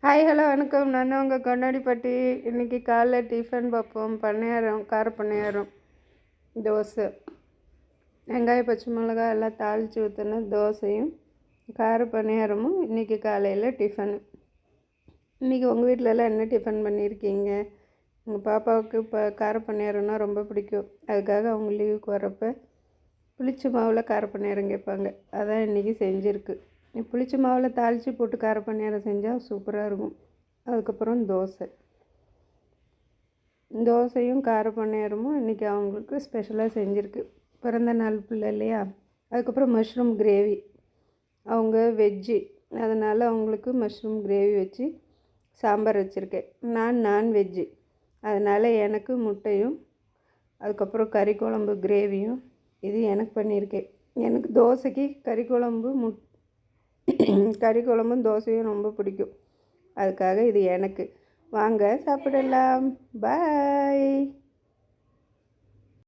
Hi hello வணக்கம். நான் தான் உங்கள் கண்ணாடிப்பட்டி. இன்றைக்கி காலைல டிஃபன் பார்ப்போம். பணியாரம், கார பணியாரம், தோசை, வெங்காயம் பச்சை மிளகாய் எல்லாம் தாளித்து ஊற்றின தோசையும் கார பணியாரமும் இன்றைக்கி காலையில் டிஃபனு. இன்றைக்கி உங்கள் வீட்டிலலாம் என்ன டிஃபன் பண்ணியிருக்கீங்க? உங்கள் பாப்பாவுக்கு இப்போ கார பணியாரம்னா ரொம்ப பிடிக்கும். அதுக்காக அவங்க லீவுக்கு வரப்போ புளிச்ச மாவில் கார பணியாரம் கேட்பாங்க. அதான் இன்றைக்கி செஞ்சுருக்கு. புளிச்ச மாவில் தாளித்து போட்டு கார பணியாரம் செஞ்சால் சூப்பராக இருக்கும். அதுக்கப்புறம் தோசையும் கார பணியாரமும் இன்றைக்கி அவங்களுக்கு ஸ்பெஷலாக செஞ்சுருக்கு. பிறந்த நாள் பிள்ளை இல்லையா? அதுக்கப்புறம் மஷ்ரூம் கிரேவி. அவங்க வெஜ்ஜு, அதனால் அவங்களுக்கு மஷ்ரூம் கிரேவி வச்சு சாம்பார் வச்சுருக்கேன். நான்வெஜ்ஜு, அதனால் எனக்கு முட்டையும் அதுக்கப்புறம் கறி குழம்பு கிரேவியும் இது எனக்கு பண்ணியிருக்கேன். எனக்கு தோசைக்கு கறி குழம்பும் தோசையும் ரொம்ப பிடிக்கும். அதுக்காக இது எனக்கு. வாங்க சாப்பிடலாம். பாய்.